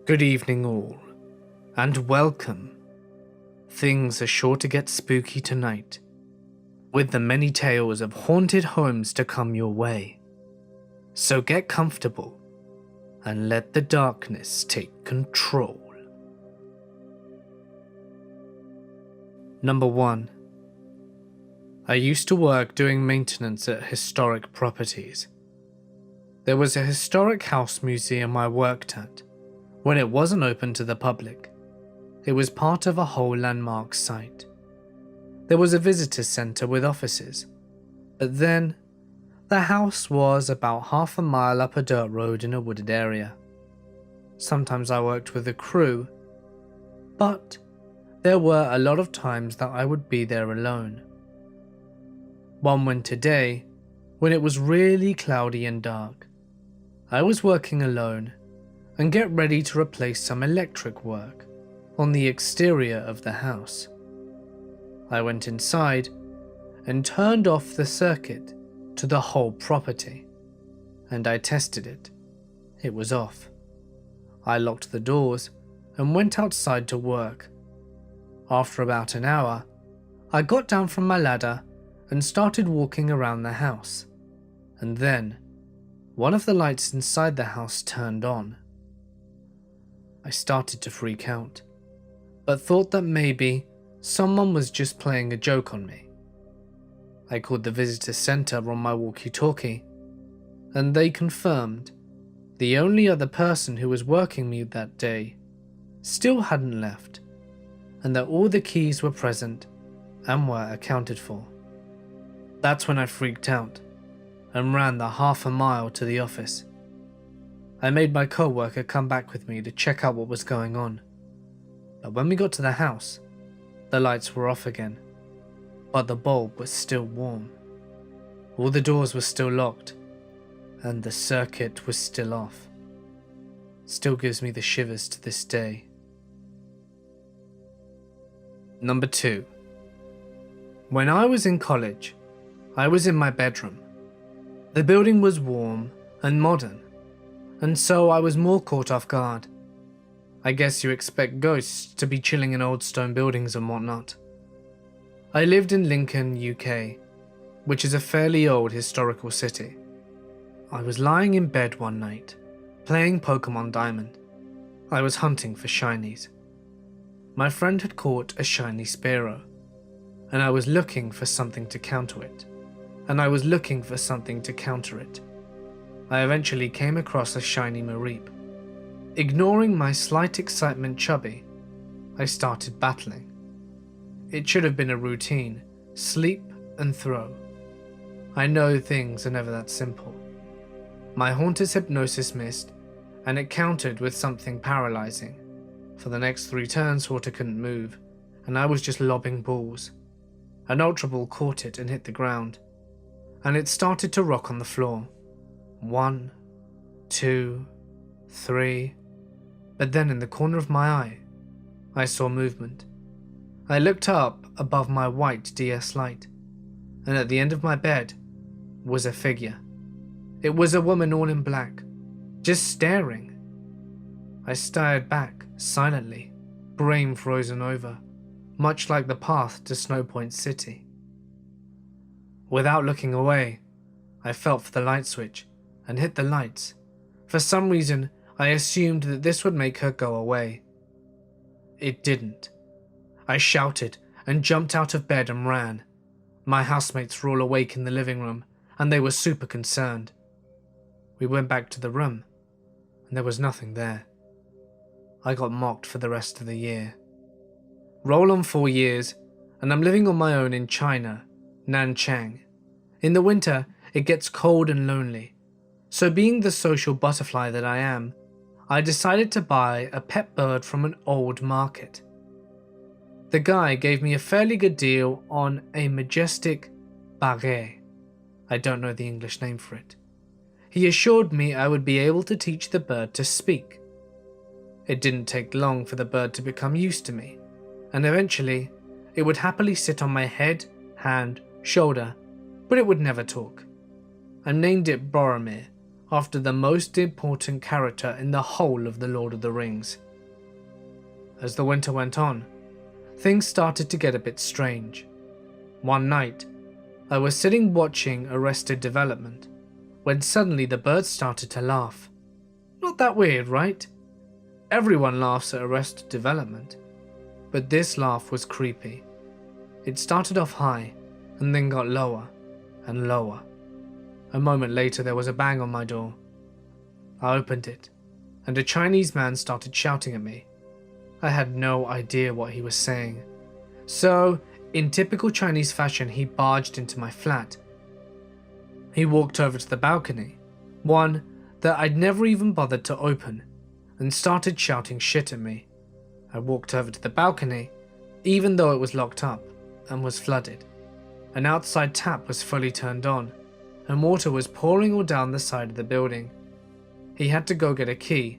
Good evening all, and welcome. Things are sure to get spooky tonight, with the many tales of haunted homes to come your way. So get comfortable, and let the darkness take control. Number 1. I used to work doing maintenance at historic properties. There was a historic house museum I worked at when it wasn't open to the public. It was part of a whole landmark site. There was a visitor centre with offices, but then the house was about half a mile up a dirt road in a wooded area. Sometimes I worked with a crew, but there were a lot of times that I would be there alone. One winter day, when it was really cloudy and dark, I was working alone and get ready to replace some electric work on the exterior of the house. I went inside and turned off the circuit to the whole property, and I tested it. It was off. I locked the doors and went outside to work. After about an hour, I got down from my ladder and started walking around the house, and then one of the lights inside the house turned on. I started to freak out, but thought that maybe someone was just playing a joke on me. I called the visitor centre on my walkie-talkie, and they confirmed the only other person who was working me that day still hadn't left, and that all the keys were present and were accounted for. That's when I freaked out and ran the half a mile to the office. I made my co-worker come back with me to check out what was going on, but when we got to the house, the lights were off again, but the bulb was still warm. All the doors were still locked, and the circuit was still off. Still gives me the shivers to this day. Number 2. When I was in college, I was in my bedroom. The building was warm and modern, and so I was more caught off guard. I guess you expect ghosts to be chilling in old stone buildings and whatnot. I lived in Lincoln, UK, which is a fairly old historical city. I was lying in bed one night, playing Pokemon Diamond. I was hunting for shinies. My friend had caught a shiny Spearow, and I was looking for something to counter it. I eventually came across a shiny Mareep. Ignoring my slight excitement chubby, I started battling. It should have been a routine, sleep and throw. I know things are never that simple. My Haunter's hypnosis missed, and it countered with something paralyzing. For the next 3 turns, Haunter couldn't move, and I was just lobbing balls. An Ultra Ball caught it and hit the ground, and it started to rock on the floor. 1, 2, 3, but then in the corner of my eye, I saw movement. I looked up above my white DS light, and at the end of my bed was a figure. It was a woman all in black, just staring. I stared back silently, brain frozen over, much like the path to Snow Point City. Without looking away, I felt for the light switch and hit the lights. For some reason, I assumed that this would make her go away. It didn't. I shouted and jumped out of bed and ran. My housemates were all awake in the living room, and they were super concerned. We went back to the room, and there was nothing there. I got mocked for the rest of the year. Roll on 4 years, and I'm living on my own in China, Nanchang. In the winter, it gets cold and lonely, so being the social butterfly that I am, I decided to buy a pet bird from an old market. The guy gave me a fairly good deal on a majestic baguette. I don't know the English name for it. He assured me I would be able to teach the bird to speak. It didn't take long for the bird to become used to me, and eventually it would happily sit on my head, hand, shoulder, but it would never talk. I named it Boromir, after the most important character in the whole of The Lord of the Rings. As the winter went on, things started to get a bit strange. One night, I was sitting watching Arrested Development when suddenly the birds started to laugh. Not that weird, right? Everyone laughs at Arrested Development, but this laugh was creepy. It started off high and then got lower and lower. A moment later there was a bang on my door. I opened it, and a Chinese man started shouting at me. I had no idea what he was saying. So, in typical Chinese fashion, he barged into my flat. He walked over to the balcony, one that I'd never even bothered to open, and started shouting shit at me. I walked over to the balcony, even though it was locked up and was flooded. An outside tap was fully turned on, and water was pouring all down the side of the building. He had to go get a key.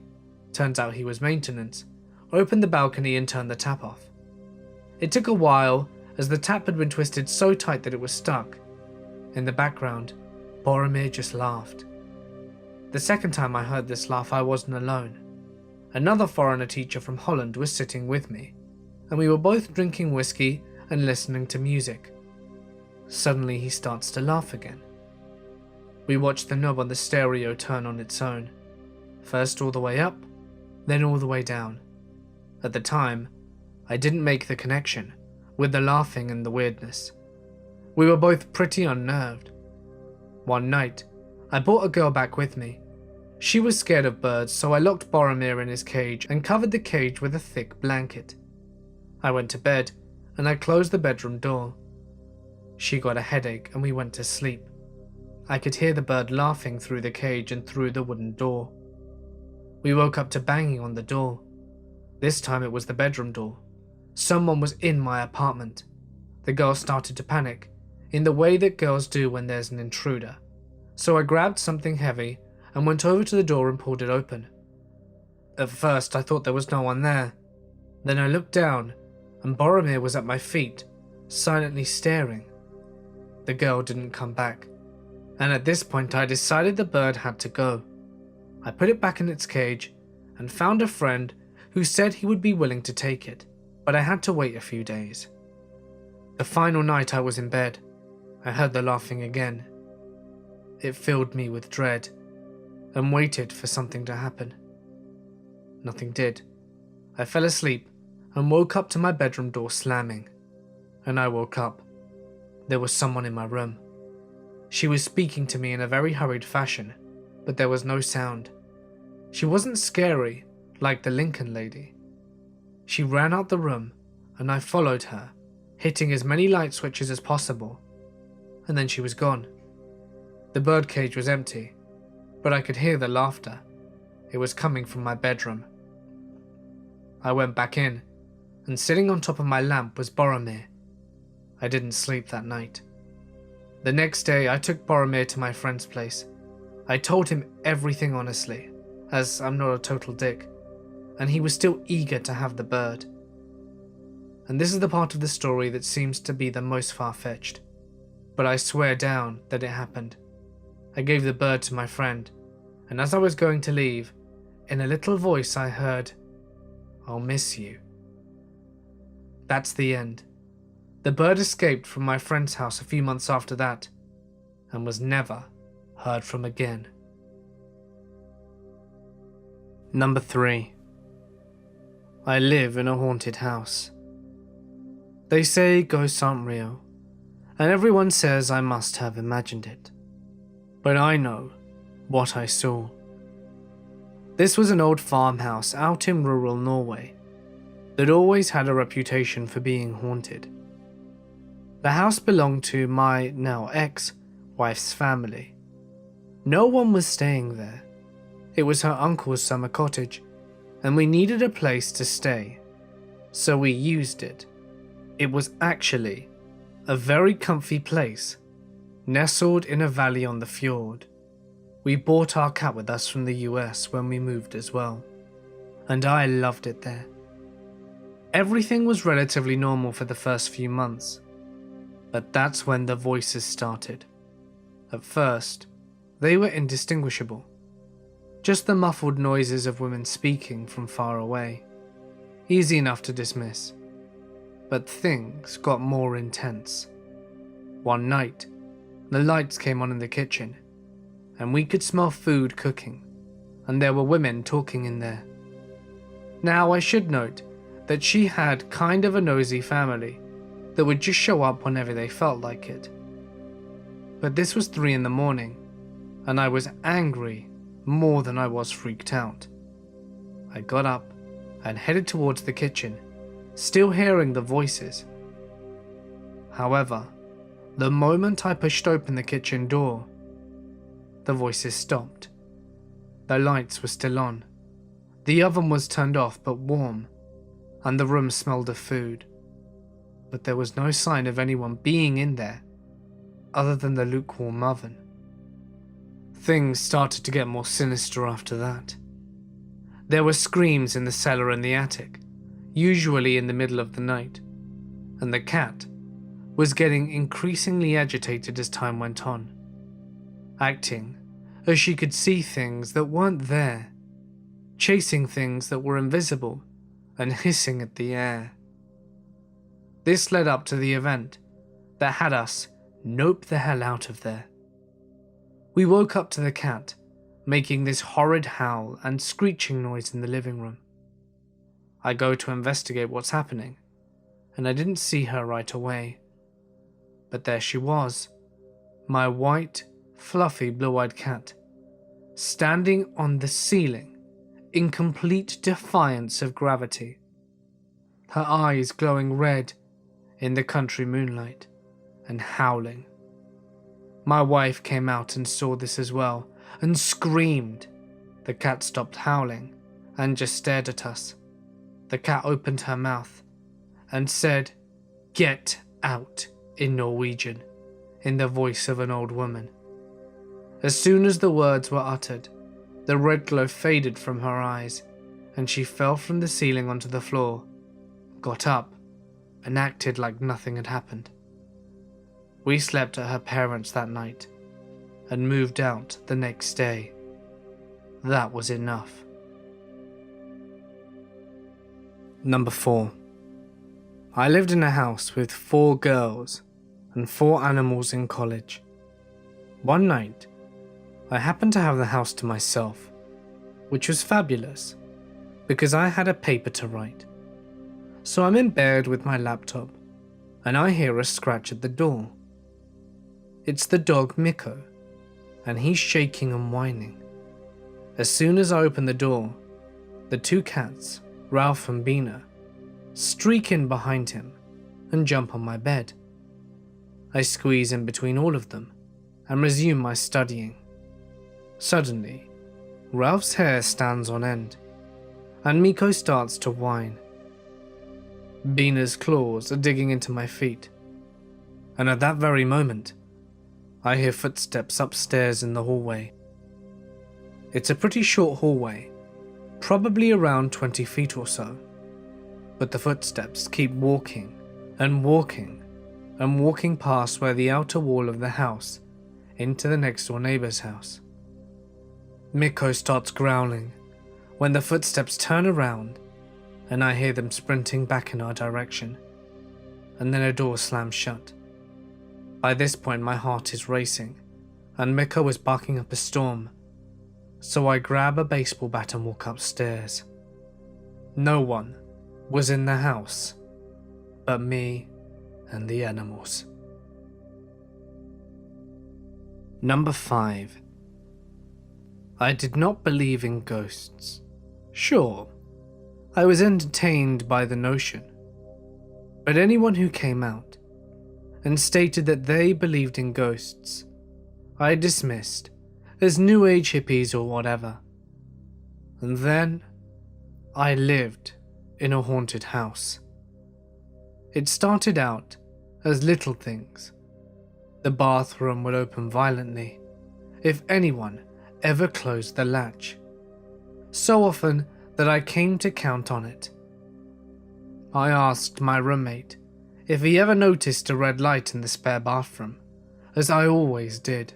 Turns out he was maintenance. Opened the balcony and turned the tap off. It took a while, as the tap had been twisted so tight that it was stuck. In the background, Boromir just laughed. The second time I heard this laugh, I wasn't alone. Another foreigner teacher from Holland was sitting with me, and we were both drinking whiskey and listening to music. Suddenly he starts to laugh again. We watched the knob on the stereo turn on its own, first all the way up, then all the way down. At the time, I didn't make the connection with the laughing and the weirdness. We were both pretty unnerved. One night, I brought a girl back with me. She was scared of birds, so I locked Boromir in his cage and covered the cage with a thick blanket. I went to bed, and I closed the bedroom door. She got a headache and we went to sleep. I could hear the bird laughing through the cage and through the wooden door. We woke up to banging on the door. This time it was the bedroom door. Someone was in my apartment. The girl started to panic, in the way that girls do when there's an intruder. So I grabbed something heavy and went over to the door and pulled it open. At first I thought there was no one there. Then I looked down, and Boromir was at my feet, silently staring. The girl didn't come back, and at this point I decided the bird had to go. I put it back in its cage and found a friend who said he would be willing to take it, but I had to wait a few days. The final night I was in bed, I heard the laughing again. It filled me with dread, and waited for something to happen. Nothing did. I fell asleep and woke up to my bedroom door slamming. And I woke up. There was someone in my room. She was speaking to me in a very hurried fashion, but there was no sound. She wasn't scary, like the Lincoln lady. She ran out the room, and I followed her, hitting as many light switches as possible. And then she was gone. The birdcage was empty, but I could hear the laughter. It was coming from my bedroom. I went back in, and sitting on top of my lamp was Boromir. I didn't sleep that night. The next day I took Boromir to my friend's place. I told him everything honestly, as I'm not a total dick, and he was still eager to have the bird. And this is the part of the story that seems to be the most far-fetched, but I swear down that it happened. I gave the bird to my friend, and as I was going to leave, in a little voice I heard, "I'll miss you." That's the end. The bird escaped from my friend's house a few months after that, and was never heard from again. Number 3. I live in a haunted house. They say ghosts aren't real, and everyone says I must have imagined it. But I know what I saw. This was an old farmhouse out in rural Norway that always had a reputation for being haunted. The house belonged to my now ex-wife's family. No one was staying there. It was her uncle's summer cottage, and we needed a place to stay, so we used it. It was actually a very comfy place, nestled in a valley on the fjord. We brought our cat with us from the US when we moved as well, and I loved it there. Everything was relatively normal for the first few months, but that's when the voices started. At first, they were indistinguishable, just the muffled noises of women speaking from far away. Easy enough to dismiss. But things got more intense. One night, the lights came on in the kitchen, and we could smell food cooking, and there were women talking in there. Now I should note that she had kind of a nosy family that would just show up whenever they felt like it. But this was 3 a.m, and I was angry more than I was freaked out. I got up and headed towards the kitchen, still hearing the voices. However, the moment I pushed open the kitchen door, the voices stopped. The lights were still on. The oven was turned off but warm, and the room smelled of food. But there was no sign of anyone being in there, other than the lukewarm oven. Things started to get more sinister after that. There were screams in the cellar and the attic, usually in the middle of the night, and the cat was getting increasingly agitated as time went on, acting as she could see things that weren't there, chasing things that were invisible and hissing at the air. This led up to the event that had us nope the hell out of there. We woke up to the cat making this horrid howl and screeching noise in the living room. I go to investigate what's happening, and I didn't see her right away. But there she was, my white, fluffy, blue-eyed cat, standing on the ceiling in complete defiance of gravity, her eyes glowing red in the country moonlight and howling. My wife came out and saw this as well and screamed. The cat stopped howling and just stared at us. The cat opened her mouth and said, "Get out," in Norwegian, in the voice of an old woman. As soon as the words were uttered, the red glow faded from her eyes and she fell from the ceiling onto the floor, got up, and acted like nothing had happened. We slept at her parents' that night and moved out the next day. That was enough. Number 4. I lived in a house with 4 girls and 4 animals in college. One night, I happened to have the house to myself, which was fabulous because I had a paper to write. So I'm in bed with my laptop and I hear a scratch at the door. It's the dog Miko, and he's shaking and whining. As soon as I open the door, the 2 cats, Ralph and Bina, streak in behind him and jump on my bed. I squeeze in between all of them and resume my studying. Suddenly, Ralph's hair stands on end, and Miko starts to whine. Bina's claws are digging into my feet, and at that very moment, I hear footsteps upstairs in the hallway. It's a pretty short hallway, probably around 20 feet or so, but the footsteps keep walking and walking and walking past where the outer wall of the house into the next door neighbor's house. Miko starts growling when the footsteps turn around and I hear them sprinting back in our direction, and then a door slams shut. By this point my heart is racing and Miko is barking up a storm, so I grab a baseball bat and walk upstairs. No one was in the house but me and the animals. Number 5. I did not believe in ghosts. Sure, I was entertained by the notion, but anyone who came out and stated that they believed in ghosts, I dismissed as New Age hippies or whatever. And then I lived in a haunted house. It started out as little things. The bathroom would open violently if anyone ever closed the latch, so often that I came to count on it. I asked my roommate if he ever noticed a red light in the spare bathroom, as I always did,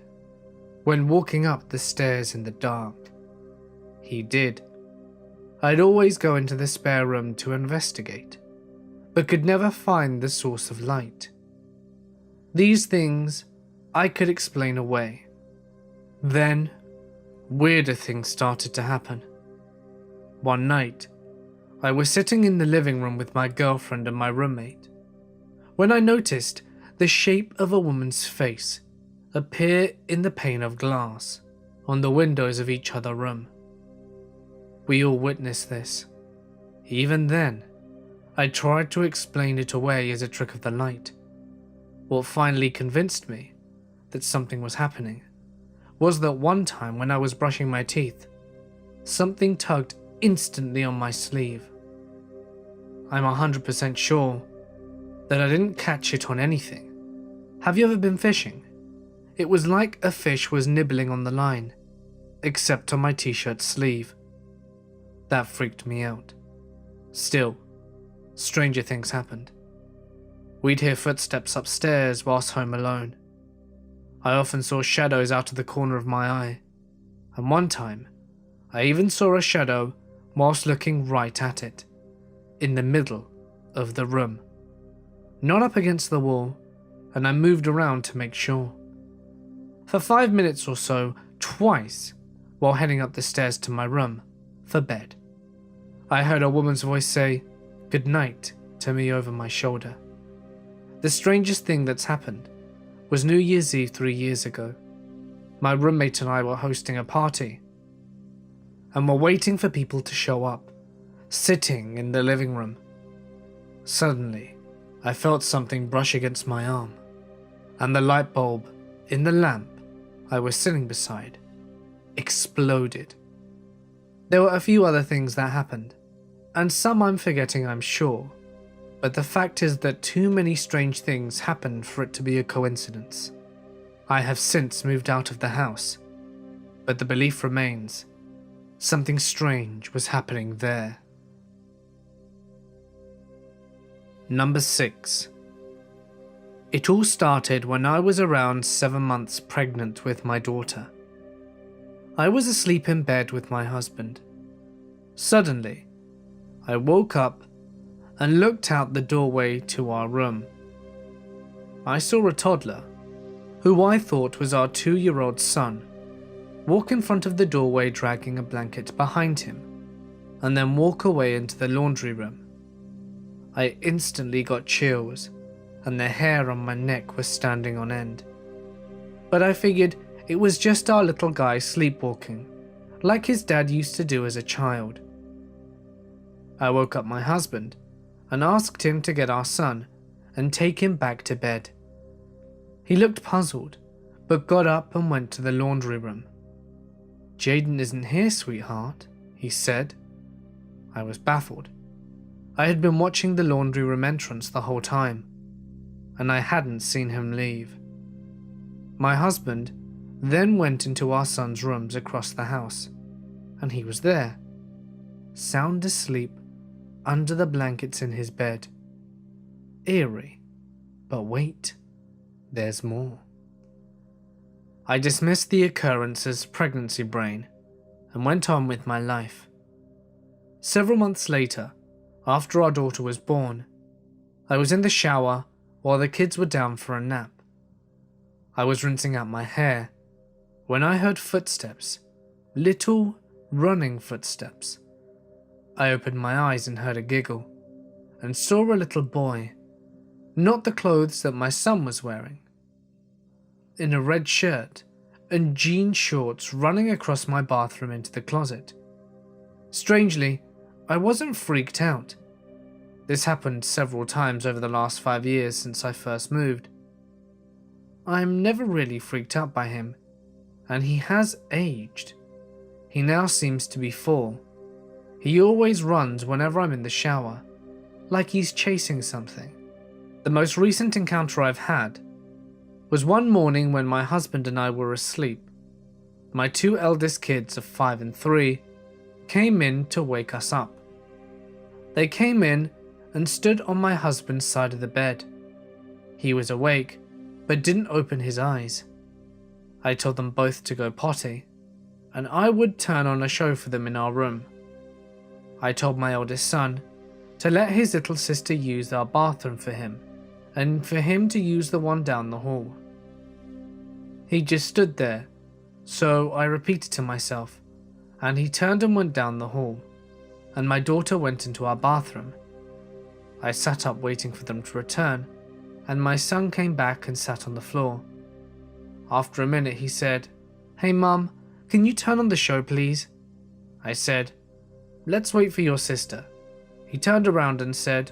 when walking up the stairs in the dark. he did. I'd always go into the spare room to investigate, but could never find the source of light. These things I could explain away. Then, weirder things started to happen. One night, I was sitting in the living room with my girlfriend and my roommate, when I noticed the shape of a woman's face appear in the pane of glass on the windows of each other room. We all witnessed this. Even then, I tried to explain it away as a trick of the light. What finally convinced me that something was happening was that one time when I was brushing my teeth, something tugged instantly on my sleeve. I'm 100% sure that I didn't catch it on anything. Have you ever been fishing? It was like a fish was nibbling on the line, except on my t-shirt sleeve. That freaked me out. Still, stranger things happened. We'd hear footsteps upstairs whilst home alone. I often saw shadows out of the corner of my eye, and one time, I even saw a shadow whilst looking right at it, in the middle of the room. Not up against the wall, and I moved around to make sure. For 5 minutes or so, twice, while heading up the stairs to my room, for bed, I heard a woman's voice say, "Good night," to me over my shoulder. The strangest thing that's happened was New Year's Eve 3 years ago. My roommate and I were hosting a party, and were waiting for people to show up, sitting in the living room. Suddenly, I felt something brush against my arm, and the light bulb in the lamp I was sitting beside exploded. There were a few other things that happened, and some I'm forgetting, I'm sure, but the fact is that too many strange things happened for it to be a coincidence. I have since moved out of the house, but the belief remains something strange was happening there. Number 6. It all started when I was around 7 months pregnant with my daughter. I was asleep in bed with my husband. Suddenly, I woke up and looked out the doorway to our room. I saw a toddler, who I thought was our 2-year-old son, walk in front of the doorway dragging a blanket behind him, and then walk away into the laundry room. I instantly got chills, and the hair on my neck was standing on end. But I figured it was just our little guy sleepwalking, like his dad used to do as a child. I woke up my husband and asked him to get our son and take him back to bed. He looked puzzled, but got up and went to the laundry room. "Jaden isn't here, sweetheart," he said. I was baffled. I had been watching the laundry room entrance the whole time, and I hadn't seen him leave. My husband then went into our son's rooms across the house, and he was there, sound asleep under the blankets in his bed. Eerie, but wait, there's more. I dismissed the occurrence as pregnancy brain and went on with my life. Several months later, after our daughter was born, I was in the shower while the kids were down for a nap. I was rinsing out my hair when I heard footsteps, little running footsteps. I opened my eyes and heard a giggle, and saw a little boy, not the clothes that my son was wearing, in a red shirt and jean shorts running across my bathroom into the closet. Strangely, I wasn't freaked out. This happened several times over the last 5 years since I first moved. I'm never really freaked out by him, and he has aged. He now seems to be 4. He always runs whenever I'm in the shower, like he's chasing something. The most recent encounter I've had was one morning when my husband and I were asleep. My 2 eldest kids of 5 and 3 came in to wake us up. They came in and stood on my husband's side of the bed. He was awake, but didn't open his eyes. I told them both to go potty, and I would turn on a show for them in our room. I told my oldest son to let his little sister use our bathroom for him, and for him to use the one down the hall. He just stood there, so I repeated to myself, and he turned and went down the hall, and my daughter went into our bathroom. I sat up waiting for them to return, and my son came back and sat on the floor. After a minute he said, "Hey Mum, can you turn on the show please?" I said, "Let's wait for your sister." He turned around and said,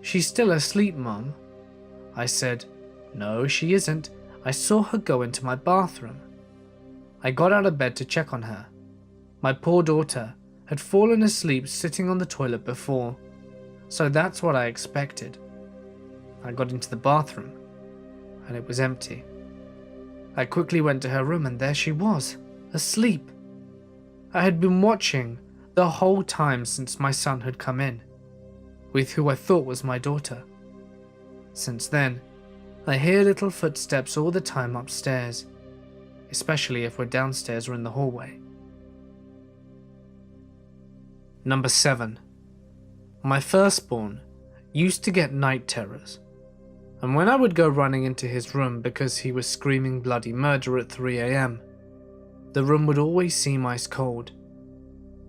"She's still asleep, Mum." I said, "No, she isn't. I saw her go into my bathroom." I got out of bed to check on her. My poor daughter had fallen asleep sitting on the toilet before, so that's what I expected. I got into the bathroom, and it was empty. I quickly went to her room, and there she was, asleep. I had been watching the whole time since my son had come in, with who I thought was my daughter. Since then, I hear little footsteps all the time upstairs, especially if we're downstairs or in the hallway. Number 7. My firstborn used to get night terrors, and when I would go running into his room because he was screaming bloody murder at 3 a.m, the room would always seem ice cold,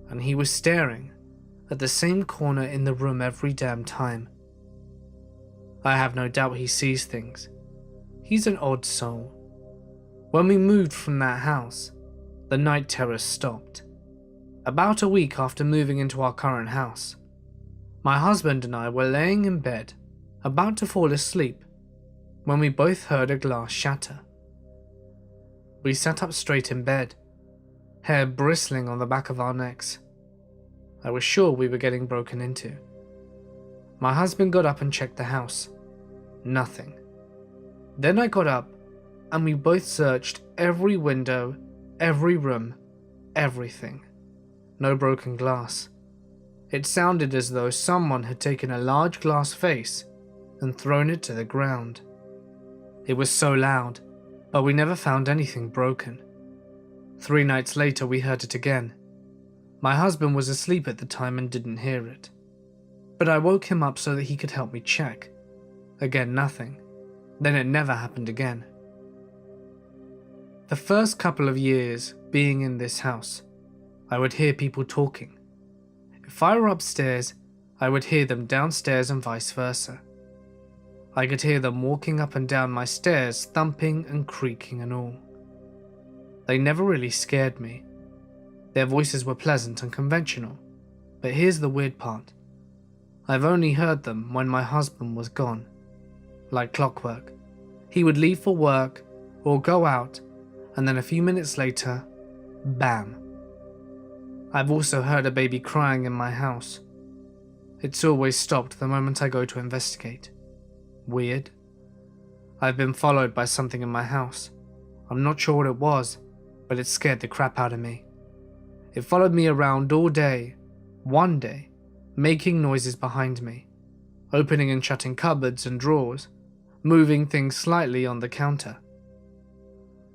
and he was staring at the same corner in the room every damn time. I have no doubt he sees things. He's an odd soul. When we moved from that house, the night terrors stopped. About a week after moving into our current house, my husband and I were laying in bed, about to fall asleep, when we both heard a glass shatter. We sat up straight in bed, hair bristling on the back of our necks. I was sure we were getting broken into. My husband got up and checked the house. Nothing. Then I got up, and we both searched every window, every room, everything. No broken glass. It sounded as though someone had taken a large glass vase and thrown it to the ground. It was so loud, but we never found anything broken. 3 nights later we heard it again. My husband was asleep at the time and didn't hear it, but I woke him up so that he could help me check. Again, nothing. Then it never happened again. The first couple of years being in this house, I would hear people talking. If I were upstairs, I would hear them downstairs and vice versa. I could hear them walking up and down my stairs, thumping and creaking and all. They never really scared me. Their voices were pleasant and conventional, but here's the weird part. I've only heard them when my husband was gone. Like clockwork, he would leave for work or go out, and then a few minutes later, bam. I've also heard a baby crying in my house. It's always stopped the moment I go to investigate. Weird. I've been followed by something in my house. I'm not sure what it was, but it scared the crap out of me. It followed me around all day, one day, making noises behind me, opening and shutting cupboards and drawers, moving things slightly on the counter.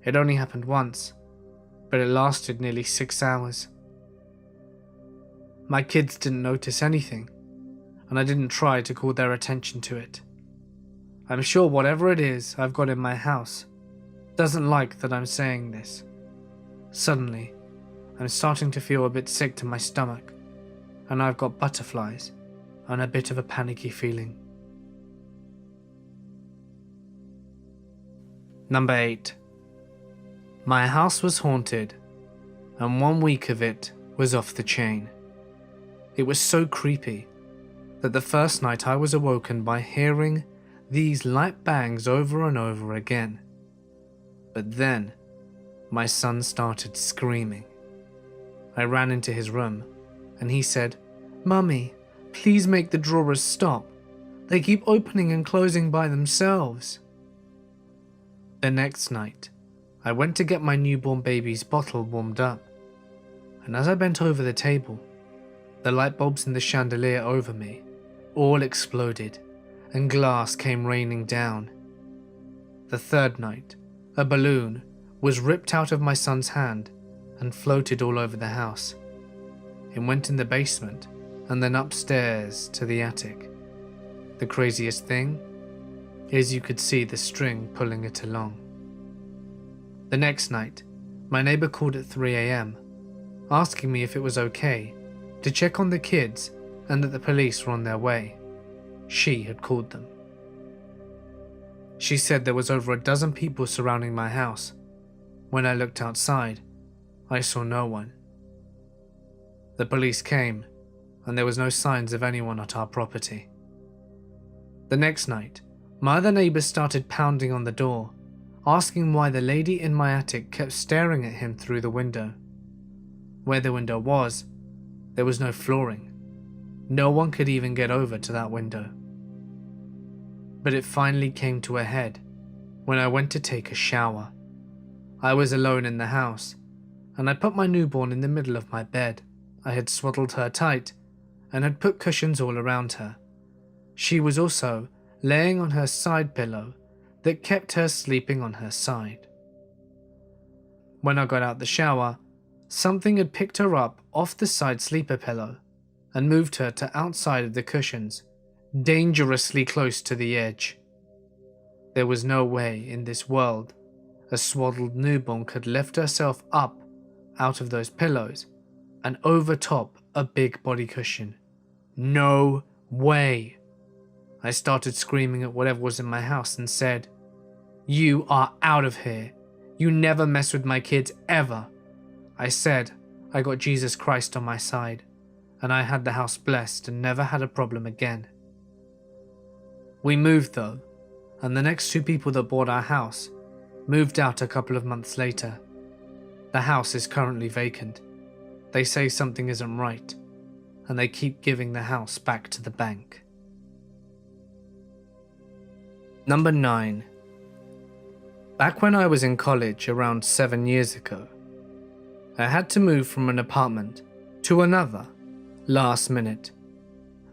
It only happened once, but it lasted nearly 6 hours. My kids didn't notice anything, and I didn't try to call their attention to it. I'm sure whatever it is I've got in my house doesn't like that I'm saying this. Suddenly, I'm starting to feel a bit sick to my stomach, and I've got butterflies and a bit of a panicky feeling. Number 8. My house was haunted, and 1 week of it was off the chain. It was so creepy that the first night I was awoken by hearing these light bangs over and over again. But then, my son started screaming. I ran into his room, and he said, "Mummy, please make the drawers stop. They keep opening and closing by themselves." The next night, I went to get my newborn baby's bottle warmed up, and as I bent over the table, the light bulbs in the chandelier over me all exploded, and glass came raining down. The third night, a balloon was ripped out of my son's hand and floated all over the house. It went in the basement and then upstairs to the attic. The craziest thing is you could see the string pulling it along. The next night, my neighbor called at 3 a.m, asking me if it was okay to check on the kids and that the police were on their way. She had called them. She said there was over a dozen people surrounding my house. When I looked outside, I saw no one. The police came, and there was no signs of anyone at our property. The next night, my other neighbors started pounding on the door, asking why the lady in my attic kept staring at him through the window. Where the window was, there was no flooring. No one could even get over to that window. But it finally came to a head when I went to take a shower. I was alone in the house, and I put my newborn in the middle of my bed. I had swaddled her tight and had put cushions all around her. She was also laying on her side pillow that kept her sleeping on her side. When I got out the shower, something had picked her up off the side sleeper pillow and moved her to outside of the cushions, dangerously close to the edge. There was no way in this world a swaddled newborn could lift herself up out of those pillows and overtop a big body cushion. No way. I started screaming at whatever was in my house and said, "You are out of here. You never mess with my kids ever." I said I got Jesus Christ on my side, and I had the house blessed and never had a problem again. We moved though, and the next two people that bought our house moved out a couple of months later. The house is currently vacant. They say something isn't right, and they keep giving the house back to the bank. Number 9. Back when I was in college around 7 years ago, I had to move from an apartment to another last minute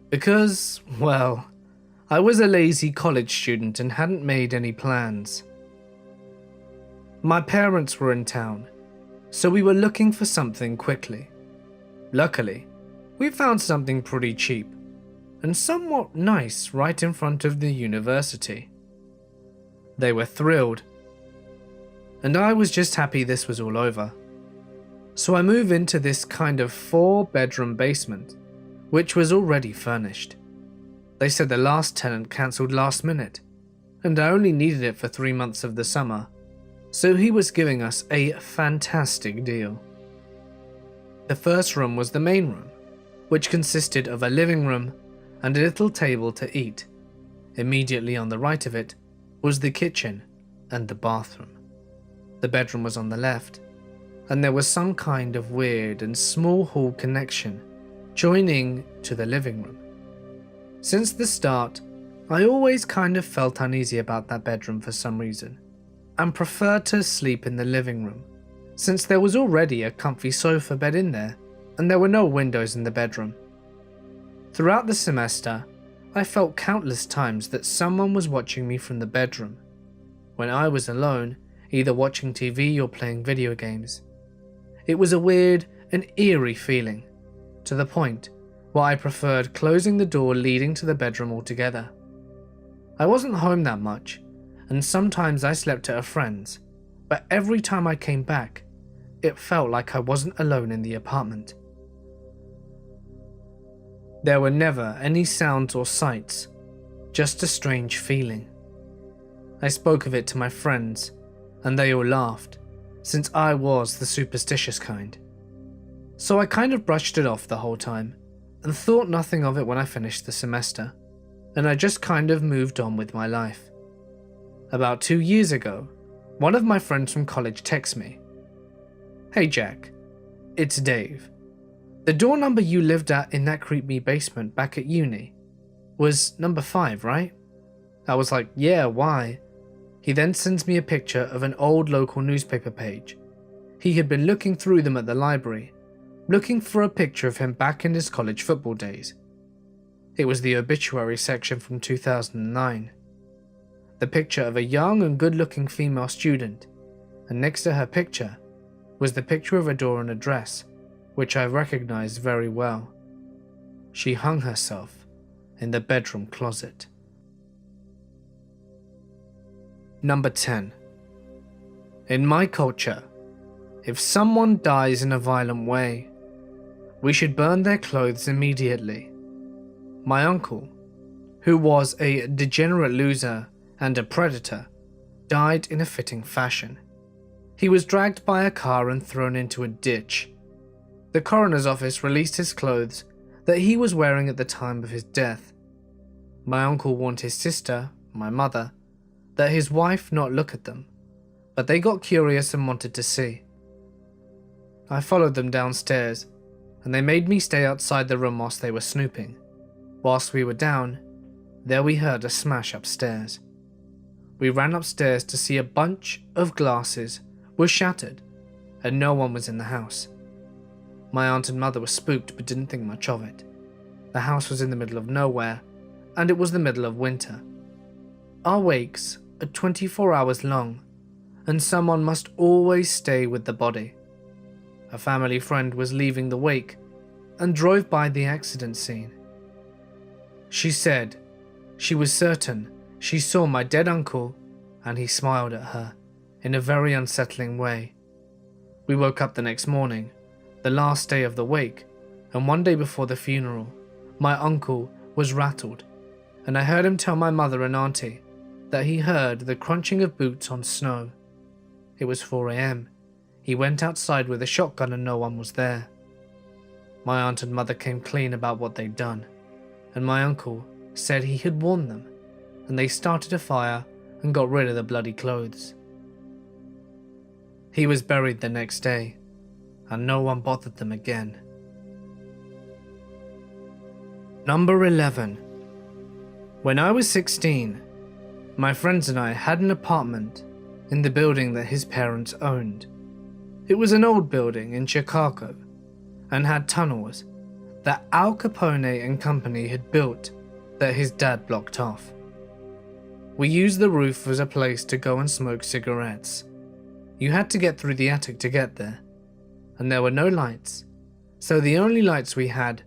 because, well, I was a lazy college student and hadn't made any plans. My parents were in town, so we were looking for something quickly. Luckily, we found something pretty cheap and somewhat nice right in front of the university. They were thrilled, and I was just happy this was all over. So I moved into this kind of 4-bedroom basement, which was already furnished. They said the last tenant cancelled last minute, and I only needed it for 3 months of the summer, so he was giving us a fantastic deal. The first room was the main room, which consisted of a living room and a little table to eat. Immediately on the right of it was the kitchen and the bathroom. The bedroom was on the left, and there was some kind of weird and small hall connection joining to the living room. Since the start, I always kind of felt uneasy about that bedroom for some reason, and preferred to sleep in the living room, since there was already a comfy sofa bed in there, and there were no windows in the bedroom. Throughout the semester, I felt countless times that someone was watching me from the bedroom, when I was alone, either watching TV or playing video games. It was a weird and eerie feeling, to the point where I preferred closing the door leading to the bedroom altogether. I wasn't home that much, and sometimes I slept at a friend's, but every time I came back, it felt like I wasn't alone in the apartment. There were never any sounds or sights, just a strange feeling. I spoke of it to my friends, and they all laughed, since I was the superstitious kind. So I kind of brushed it off the whole time, and thought nothing of it when I finished the semester, and I just kind of moved on with my life. About 2 years ago, one of my friends from college texted me, "Hey Jack, it's Dave. The door number you lived at in that creepy basement back at uni was number 5, right?" I was like, "Yeah, why?" He then sends me a picture of an old local newspaper page. He had been looking through them at the library, looking for a picture of him back in his college football days. It was the obituary section from 2009. The picture of a young and good-looking female student, and next to her picture was the picture of a door and a dress, which I recognized very well. She hung herself in the bedroom closet. Number 10. In my culture, if someone dies in a violent way, we should burn their clothes immediately. My uncle, who was a degenerate loser and a predator, died in a fitting fashion. He was dragged by a car and thrown into a ditch. The coroner's office released his clothes that he was wearing at the time of his death. My uncle warned his sister, my mother, that his wife not look at them, but they got curious and wanted to see. I followed them downstairs, and they made me stay outside the room whilst they were snooping. Whilst we were down, there we heard a smash upstairs. We ran upstairs to see a bunch of glasses were shattered, and no one was in the house. My aunt and mother were spooked but didn't think much of it. The house was in the middle of nowhere, and it was the middle of winter. Our wakes are 24 hours long, and someone must always stay with the body. A family friend was leaving the wake and drove by the accident scene. She said she was certain she saw my dead uncle, and he smiled at her in a very unsettling way. We woke up the next morning, the last day of the wake, and one day before the funeral, my uncle was rattled, and I heard him tell my mother and auntie that he heard the crunching of boots on snow. It was 4 a.m. He went outside with a shotgun and no one was there. My aunt and mother came clean about what they'd done, and my uncle said he had warned them, and they started a fire and got rid of the bloody clothes. He was buried the next day, and no one bothered them again. Number 11. When I was 16, my friends and I had an apartment in the building that his parents owned. It was an old building in Chicago and had tunnels that Al Capone and company had built that his dad blocked off. We used the roof as a place to go and smoke cigarettes. You had to get through the attic to get there, and there were no lights, so the only lights we had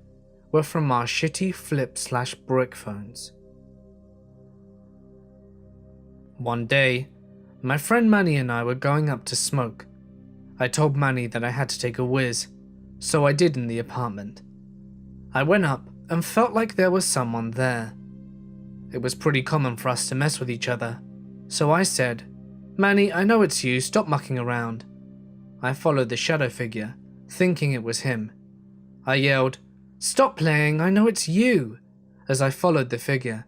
were from our shitty flip/brick phones. One day, my friend Manny and I were going up to smoke. I told Manny that I had to take a whiz, so I did in the apartment. I went up and felt like there was someone there. It was pretty common for us to mess with each other, so I said, "Manny, I know it's you, stop mucking around." I followed the shadow figure, thinking it was him. I yelled, "Stop playing, I know it's you," as I followed the figure.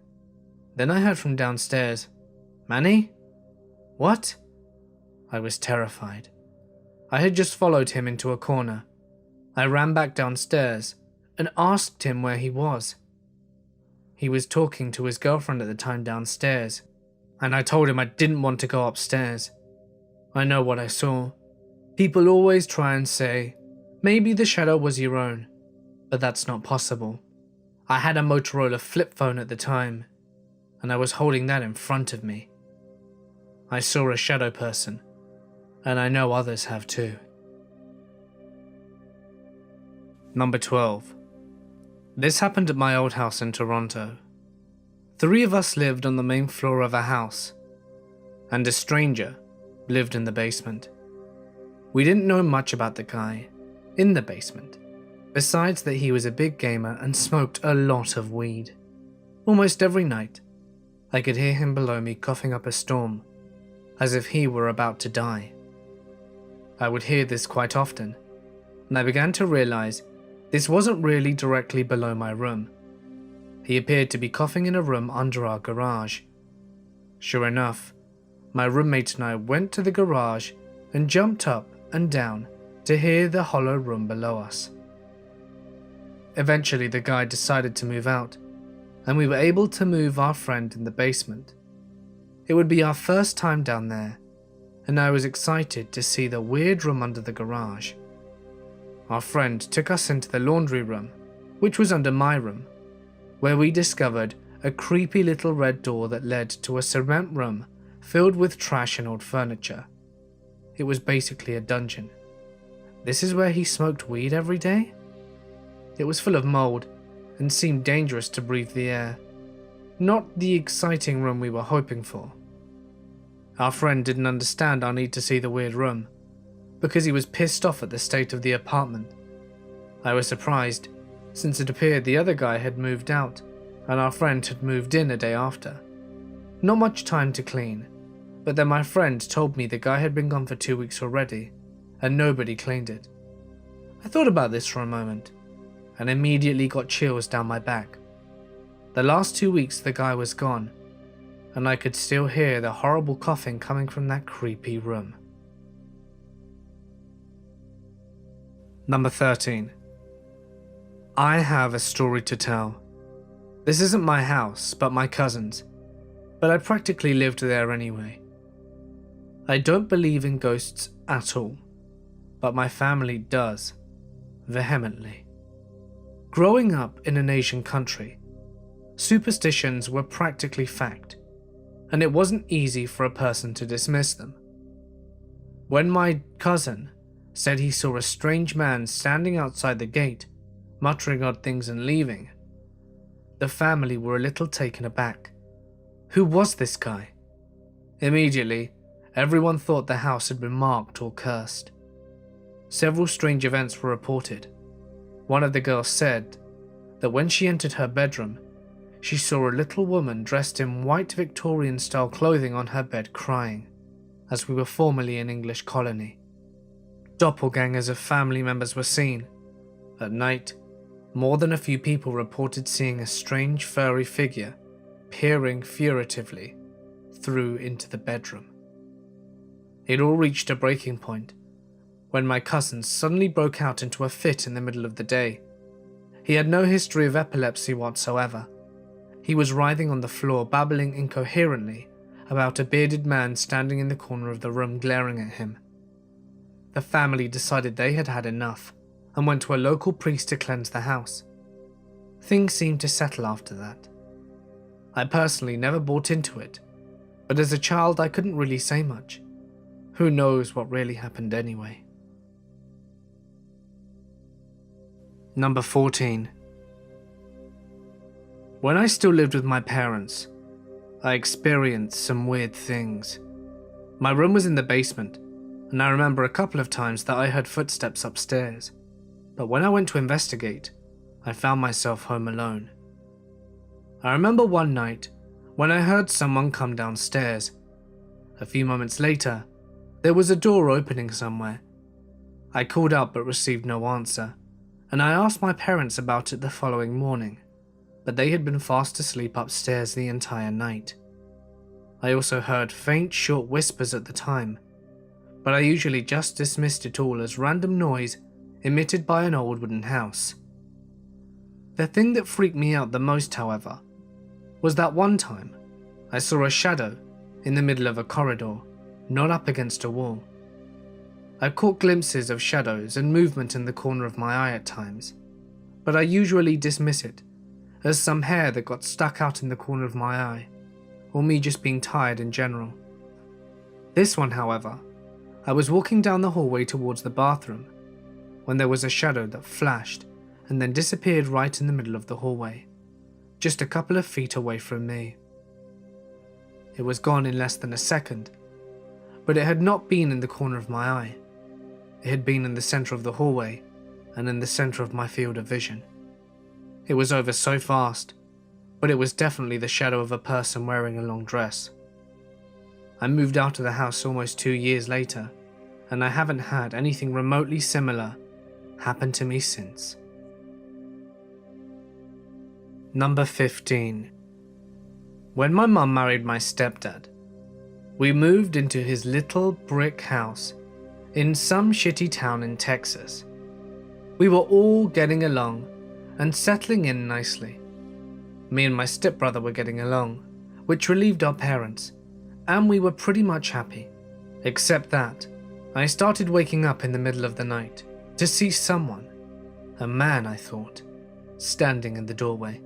Then I heard from downstairs, "Manny? What?" I was terrified. I had just followed him into a corner. I ran back downstairs and asked him where he was. He was talking to his girlfriend at the time downstairs, and I told him I didn't want to go upstairs. I know what I saw. People always try and say, maybe the shadow was your own, but that's not possible. I had a Motorola flip phone at the time, and I was holding that in front of me. I saw a shadow person, and I know others have too. Number 12. This happened at my old house in Toronto. 3 of us lived on the main floor of a house, and a stranger lived in the basement. We didn't know much about the guy in the basement, besides that he was a big gamer and smoked a lot of weed. Almost every night, I could hear him below me coughing up a storm, as if he were about to die. I would hear this quite often, and I began to realize this wasn't really directly below my room. He appeared to be coughing in a room under our garage. Sure enough, my roommate and I went to the garage and jumped up and down to hear the hollow room below us. Eventually the guy decided to move out, and we were able to move our friend in the basement. It would be our first time down there, and I was excited to see the weird room under the garage. Our friend took us into the laundry room, which was under my room, where we discovered a creepy little red door that led to a cement room filled with trash and old furniture. It was basically a dungeon. This is where he smoked weed every day? It was full of mold and seemed dangerous to breathe the air. Not the exciting room we were hoping for. Our friend didn't understand our need to see the weird room, because he was pissed off at the state of the apartment. I was surprised, since it appeared the other guy had moved out, and our friend had moved in a day after. Not much time to clean, but then my friend told me the guy had been gone for 2 weeks already, and nobody cleaned it. I thought about this for a moment, and immediately got chills down my back. The last 2 weeks the guy was gone, and I could still hear the horrible coughing coming from that creepy room. Number 13. I have a story to tell. This isn't my house, but my cousin's, but I practically lived there anyway. I don't believe in ghosts at all, but my family does, vehemently. Growing up in an Asian country, superstitions were practically fact, and it wasn't easy for a person to dismiss them. When my cousin said he saw a strange man standing outside the gate, muttering odd things and leaving, the family were a little taken aback. Who was this guy? Immediately, everyone thought the house had been marked or cursed. Several strange events were reported. One of the girls said that when she entered her bedroom, she saw a little woman dressed in white Victorian-style clothing on her bed crying, as we were formerly an English colony. Doppelgangers of family members were seen. At night, more than a few people reported seeing a strange furry figure peering furtively through into the bedroom. It all reached a breaking point when my cousin suddenly broke out into a fit in the middle of the day. He had no history of epilepsy whatsoever. He was writhing on the floor, babbling incoherently about a bearded man standing in the corner of the room glaring at him. The family decided they had had enough and went to a local priest to cleanse the house. Things seemed to settle after that. I personally never bought into it, but as a child I couldn't really say much. Who knows what really happened anyway. Number 14. When I still lived with my parents, I experienced some weird things. My room was in the basement, and I remember a couple of times that I heard footsteps upstairs, but when I went to investigate, I found myself home alone. I remember one night when I heard someone come downstairs. A few moments later, there was a door opening somewhere. I called out but received no answer, and I asked my parents about it the following morning, but they had been fast asleep upstairs the entire night. I also heard faint, short whispers at the time, but I usually just dismissed it all as random noise emitted by an old wooden house. The thing that freaked me out the most, however, was that one time I saw a shadow in the middle of a corridor, not up against a wall. I caught glimpses of shadows and movement in the corner of my eye at times, but I usually dismiss it as some hair that got stuck out in the corner of my eye, or me just being tired in general. This one, however, I was walking down the hallway towards the bathroom when there was a shadow that flashed and then disappeared right in the middle of the hallway, just a couple of feet away from me. It was gone in less than a second, but it had not been in the corner of my eye. It had been in the center of the hallway and in the center of my field of vision. It was over so fast, but it was definitely the shadow of a person wearing a long dress. I moved out of the house almost 2 years later, and I haven't had anything remotely similar happen to me since. Number 15. When my mum married my stepdad, we moved into his little brick house in some shitty town in Texas. We were all getting along and settling in nicely. Me and my stepbrother were getting along, which relieved our parents, and we were pretty much happy, except that I started waking up in the middle of the night to see someone, a man I thought, standing in the doorway.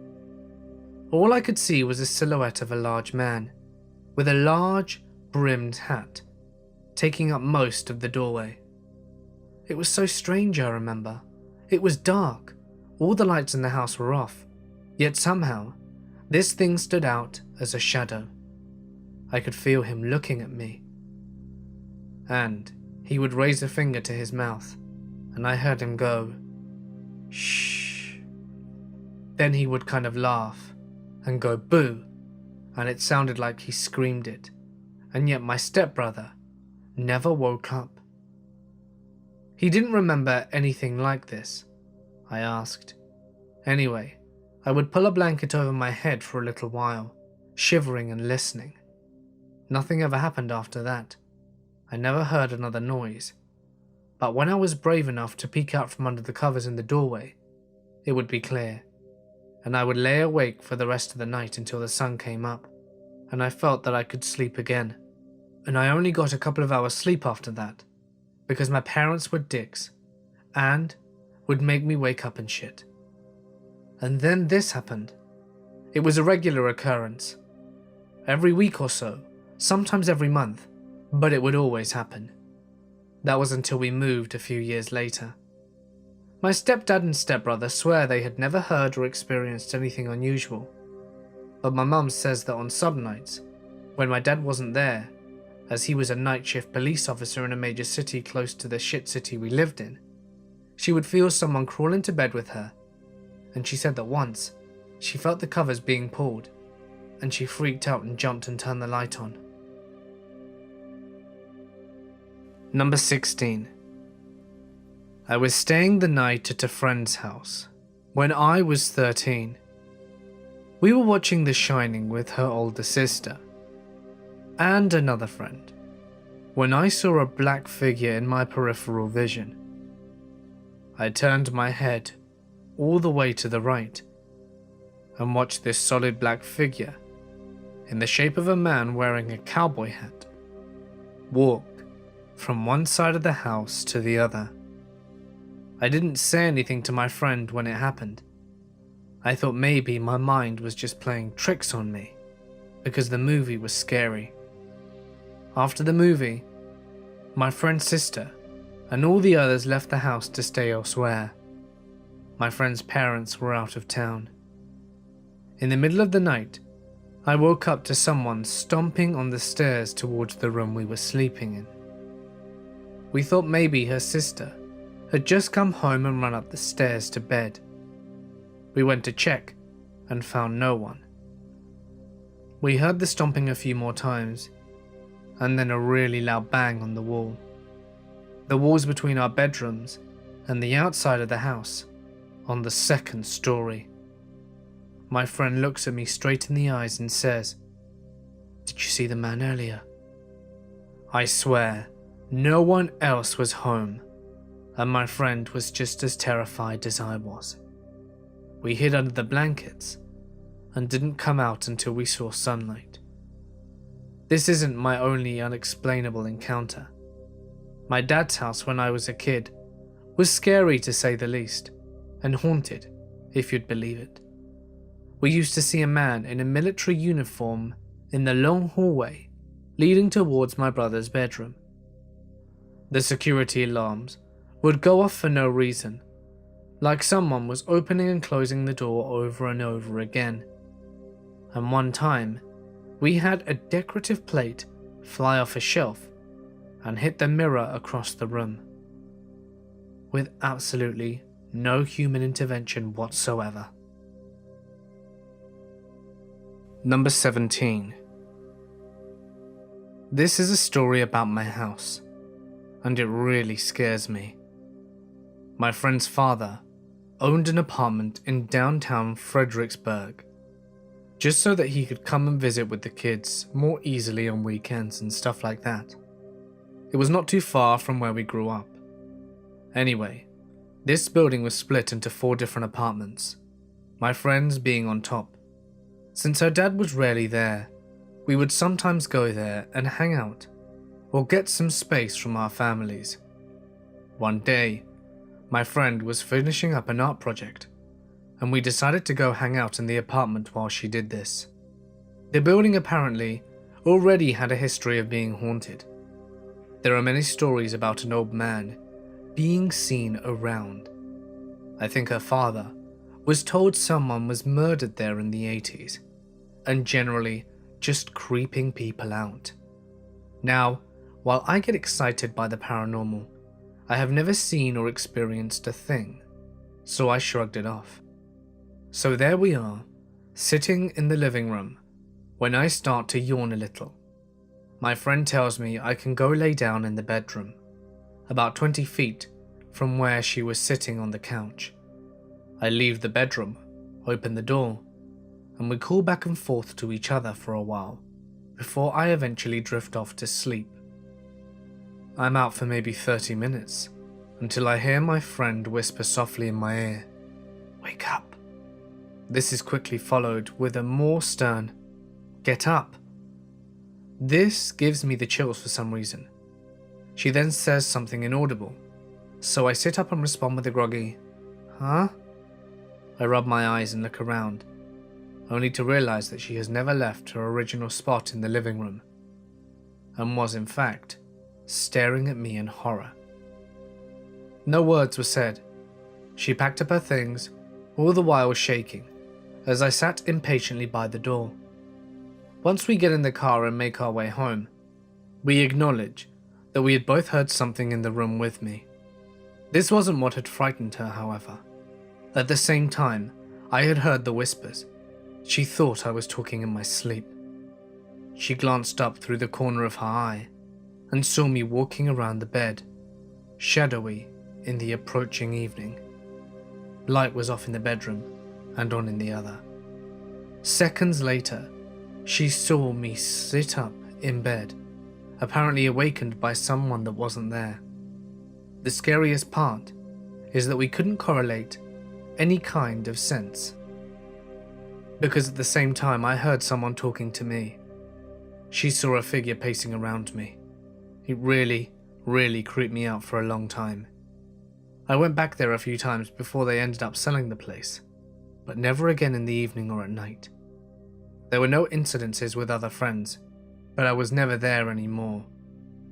All I could see was a silhouette of a large man, with a large brimmed hat, taking up most of the doorway. It was so strange, I remember. It was dark. All the lights in the house were off. Yet somehow, this thing stood out as a shadow. I could feel him looking at me. And he would raise a finger to his mouth, and I heard him go, "Shh." Then he would kind of laugh and go, "Boo," and it sounded like he screamed it. And yet my stepbrother never woke up. He didn't remember anything like this, I asked. Anyway, I would pull a blanket over my head for a little while, shivering and listening. Nothing ever happened after that. I never heard another noise. But when I was brave enough to peek out from under the covers in the doorway, it would be clear, and I would lay awake for the rest of the night until the sun came up, and I felt that I could sleep again. And I only got a couple of hours sleep after that, because my parents were dicks, and would make me wake up and shit. And then this happened. It was a regular occurrence. Every week or so, sometimes every month, but it would always happen. That was until we moved a few years later. My stepdad and stepbrother swear they had never heard or experienced anything unusual, but my mum says that on some nights, when my dad wasn't there, as he was a night shift police officer in a major city close to the shit city we lived in, she would feel someone crawl into bed with her, and she said that once, she felt the covers being pulled, and she freaked out and jumped and turned the light on. Number 16. I was staying the night at a friend's house when I was 13. We were watching The Shining with her older sister and another friend when I saw a black figure in my peripheral vision. I turned my head all the way to the right and watched this solid black figure in the shape of a man wearing a cowboy hat walk from one side of the house to the other. I didn't say anything to my friend when it happened. I thought maybe my mind was just playing tricks on me because the movie was scary. After the movie, my friend's sister and all the others left the house to stay elsewhere. My friend's parents were out of town. In the middle of the night, I woke up to someone stomping on the stairs towards the room we were sleeping in. We thought maybe her sister had just come home and run up the stairs to bed. We went to check and found no one. We heard the stomping a few more times, and then a really loud bang on the wall. The walls between our bedrooms and the outside of the house, on the second story. My friend looks at me straight in the eyes and says, "Did you see the man earlier?" I swear, no one else was home, and my friend was just as terrified as I was. We hid under the blankets and didn't come out until we saw sunlight. This isn't my only unexplainable encounter. My dad's house when I was a kid was scary to say the least, and haunted, if you'd believe it. We used to see a man in a military uniform in the long hallway leading towards my brother's bedroom. The security alarms would go off for no reason, like someone was opening and closing the door over and over again. And one time, we had a decorative plate fly off a shelf and hit the mirror across the room, with absolutely no human intervention whatsoever. Number 17. This is a story about my house, and it really scares me. My friend's father owned an apartment in downtown Fredericksburg, just so that he could come and visit with the kids more easily on weekends and stuff like that. It was not too far from where we grew up. Anyway, this building was split into 4 different apartments, my friend's being on top. Since her dad was rarely there, we would sometimes go there and hang out, or get some space from our families. One day, my friend was finishing up an art project, and we decided to go hang out in the apartment while she did this. The building apparently already had a history of being haunted. There are many stories about an old man being seen around. I think her father was told someone was murdered there in the 80s, and generally just creeping people out. Now, while I get excited by the paranormal, I have never seen or experienced a thing, so I shrugged it off. So there we are, sitting in the living room, when I start to yawn a little. My friend tells me I can go lay down in the bedroom, about 20 feet from where she was sitting on the couch. I leave the bedroom, open the door, and we call back and forth to each other for a while, before I eventually drift off to sleep. I'm out for maybe 30 minutes, until I hear my friend whisper softly in my ear, "Wake up." This is quickly followed with a more stern, "Get up." This gives me the chills for some reason. She then says something inaudible, so I sit up and respond with a groggy, "Huh?" I rub my eyes and look around, only to realize that she has never left her original spot in the living room, and was in fact staring at me in horror. No words were said. She packed up her things, all the while shaking, as I sat impatiently by the door. Once we get in the car and make our way home, we acknowledge that we had both heard something in the room with me. This wasn't what had frightened her, however. At the same time, I had heard the whispers. She thought I was talking in my sleep. She glanced up through the corner of her eye and saw me walking around the bed, shadowy in the approaching evening. Light was off in the bedroom and on in the other. Seconds later, she saw me sit up in bed, apparently awakened by someone that wasn't there. The scariest part is that we couldn't correlate any kind of sense, because at the same time I heard someone talking to me. She saw a figure pacing around me. It really creeped me out for a long time. I went back there a few times before they ended up selling the place, but never again in the evening or at night. There were no incidences with other friends, but I was never there anymore.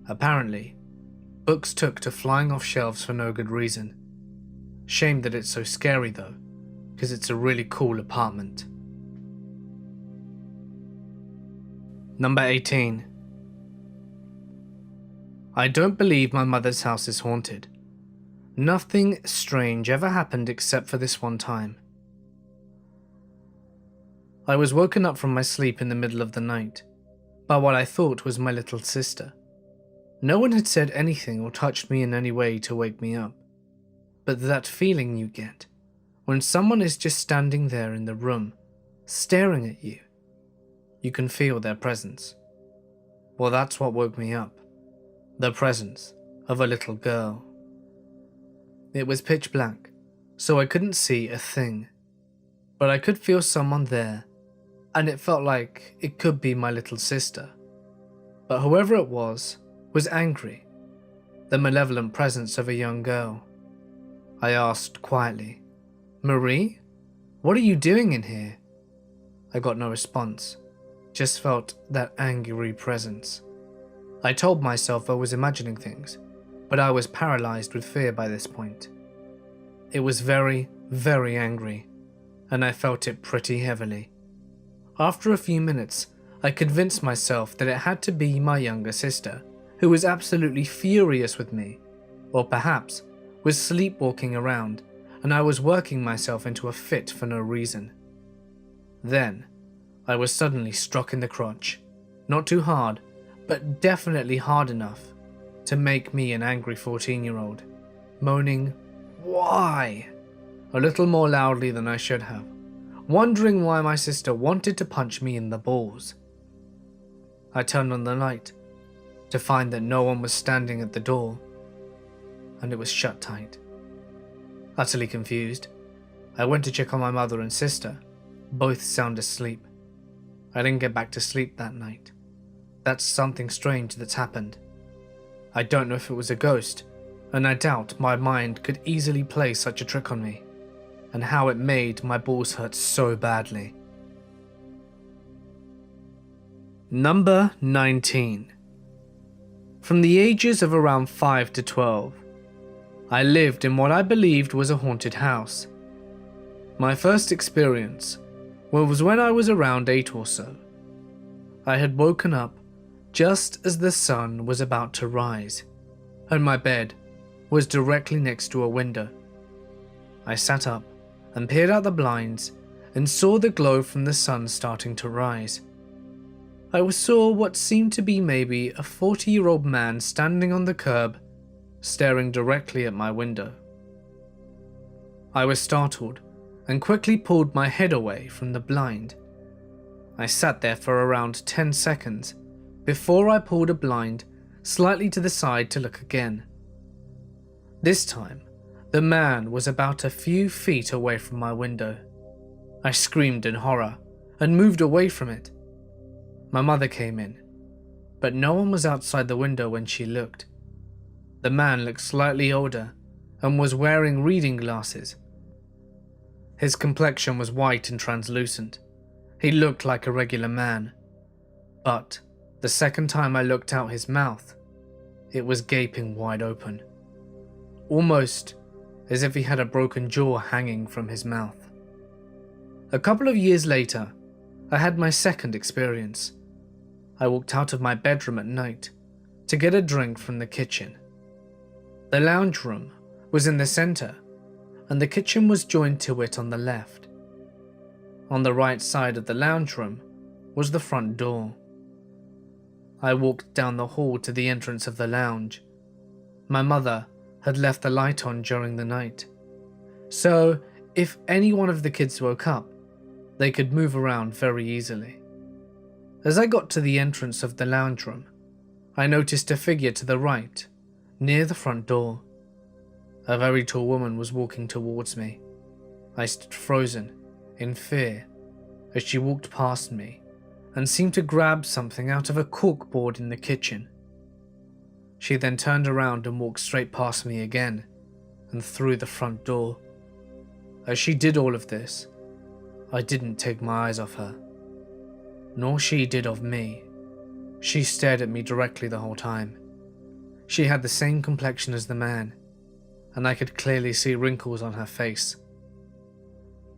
Apparently, books took to flying off shelves for no good reason. Shame that it's so scary though, because it's a really cool apartment. Number 18. I don't believe my mother's house is haunted. Nothing strange ever happened except for this one time. I was woken up from my sleep in the middle of the night by what I thought was my little sister. No one had said anything or touched me in any way to wake me up, but that feeling you get when someone is just standing there in the room, staring at you. You can feel their presence. Well, that's what woke me up. The presence of a little girl. It was pitch black, so I couldn't see a thing, but I could feel someone there, and it felt like it could be my little sister. But whoever it was angry, the malevolent presence of a young girl. I asked quietly, "Marie, what are you doing in here?" I got no response, just felt that angry presence. I told myself I was imagining things, but I was paralyzed with fear by this point. It was very angry, and I felt it pretty heavily. After a few minutes, I convinced myself that it had to be my younger sister, who was absolutely furious with me, or perhaps was sleepwalking around, and I was working myself into a fit for no reason. Then, I was suddenly struck in the crotch, not too hard, but definitely hard enough to make me an angry 14-year-old, moaning, "Why?" a little more loudly than I should have, wondering why my sister wanted to punch me in the balls. I turned on the light to find that no one was standing at the door, and it was shut tight. Utterly confused, I went to check on my mother and sister, both sound asleep. I didn't get back to sleep that night. That's something strange that's happened. I don't know if it was a ghost, and I doubt my mind could easily play such a trick on me, and how it made my balls hurt so badly. Number 19. From the ages of around 5 to 12, I lived in what I believed was a haunted house. My first experience was when I was around 8 or so. I had woken up just as the sun was about to rise, and my bed was directly next to a window. I sat up and peered out the blinds and saw the glow from the sun starting to rise. I saw what seemed to be maybe a 40-year-old man standing on the curb, staring directly at my window. I was startled and quickly pulled my head away from the blind. I sat there for around 10 seconds before I pulled a blind slightly to the side to look again. This time, the man was about a few feet away from my window. I screamed in horror and moved away from it. My mother came in, but no one was outside the window when she looked. The man looked slightly older and was wearing reading glasses. His complexion was white and translucent. He looked like a regular man, but the second time I looked out his mouth, it was gaping wide open, almost as if he had a broken jaw hanging from his mouth. A couple of years later, I had my second experience. I walked out of my bedroom at night to get a drink from the kitchen. The lounge room was in the center, and the kitchen was joined to it on the left. On the right side of the lounge room was the front door. I walked down the hall to the entrance of the lounge. My mother had left the light on during the night, so if any one of the kids woke up, they could move around very easily. As I got to the entrance of the lounge room, I noticed a figure to the right, near the front door. A very tall woman was walking towards me. I stood frozen, in fear, as she walked past me and seemed to grab something out of a corkboard in the kitchen. She then turned around and walked straight past me again and through the front door. As she did all of this, I didn't take my eyes off her, nor she did of me. She stared at me directly the whole time. She had the same complexion as the man, and I could clearly see wrinkles on her face.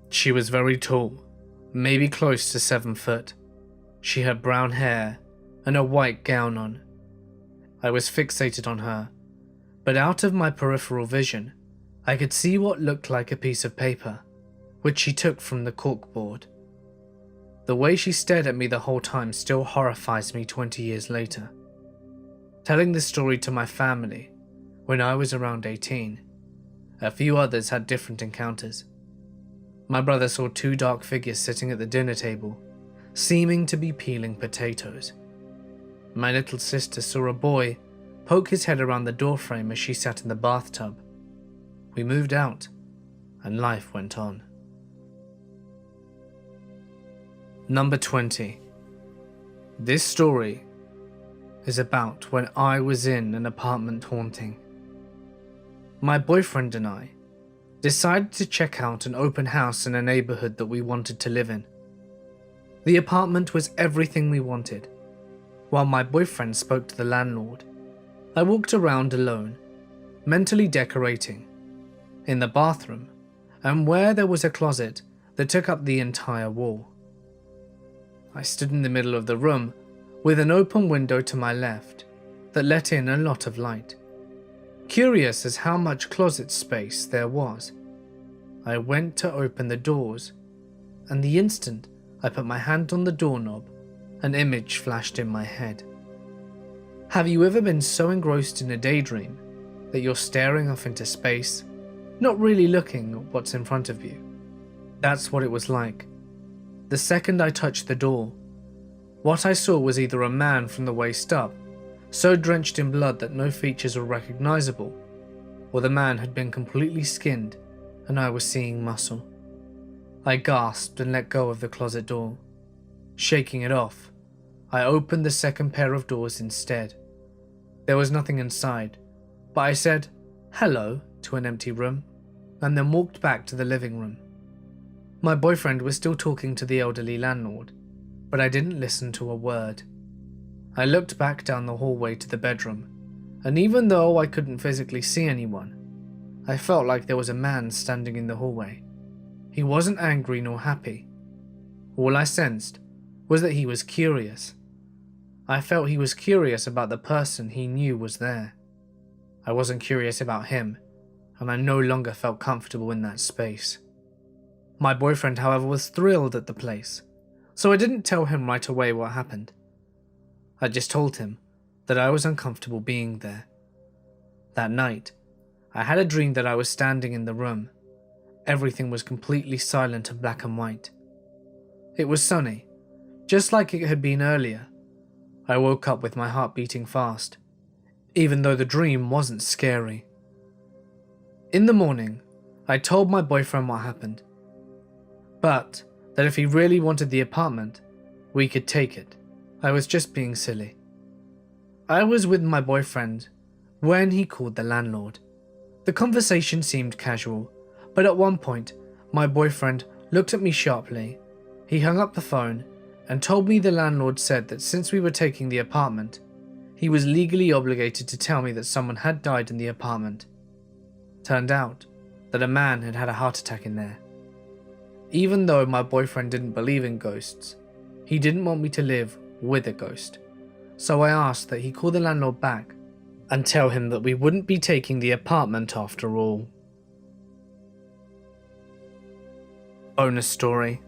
She was very tall, maybe close to 7 foot. She had brown hair and a white gown on. I was fixated on her, but out of my peripheral vision, I could see what looked like a piece of paper, which she took from the corkboard. The way she stared at me the whole time still horrifies me 20 years later. Telling this story to my family when I was around 18, a few others had different encounters. My brother saw 2 dark figures sitting at the dinner table, seeming to be peeling potatoes. My little sister saw a boy poke his head around the doorframe as she sat in the bathtub. We moved out, and life went on. Number 20. This story is about when I was in an apartment haunting. My boyfriend and I decided to check out an open house in a neighborhood that we wanted to live in. The apartment was everything we wanted. While my boyfriend spoke to the landlord, I walked around alone, mentally decorating, in the bathroom, and where there was a closet that took up the entire wall. I stood in the middle of the room with an open window to my left that let in a lot of light. Curious as how much closet space there was, I went to open the doors, and the instant I put my hand on the doorknob, an image flashed in my head. Have you ever been so engrossed in a daydream that you're staring off into space, not really looking at what's in front of you? That's what it was like. The second I touched the door, what I saw was either a man from the waist up, so drenched in blood that no features were recognizable, or the man had been completely skinned and I was seeing muscle. I gasped and let go of the closet door. Shaking it off, I opened the second pair of doors instead. There was nothing inside, but I said hello to an empty room and then walked back to the living room. My boyfriend was still talking to the elderly landlord, but I didn't listen to a word. I looked back down the hallway to the bedroom, and even though I couldn't physically see anyone, I felt like there was a man standing in the hallway. He wasn't angry nor happy. All I sensed was that he was curious. I felt he was curious about the person he knew was there. I wasn't curious about him, and I no longer felt comfortable in that space. My boyfriend, however, was thrilled at the place, so I didn't tell him right away what happened. I just told him that I was uncomfortable being there. That night, I had a dream that I was standing in the room. Everything was completely silent and black and white. It was sunny, just like it had been earlier. I woke up with my heart beating fast, even though the dream wasn't scary. In the morning, I told my boyfriend what happened, but that if he really wanted the apartment, we could take it. I was just being silly. I was with my boyfriend when he called the landlord. The conversation seemed casual, but at one point, my boyfriend looked at me sharply. He hung up the phone and told me the landlord said that since we were taking the apartment, he was legally obligated to tell me that someone had died in the apartment. Turned out that a man had had a heart attack in there. Even though my boyfriend didn't believe in ghosts, he didn't want me to live with a ghost. So I asked that he call the landlord back and tell him that we wouldn't be taking the apartment after all. Bonus story.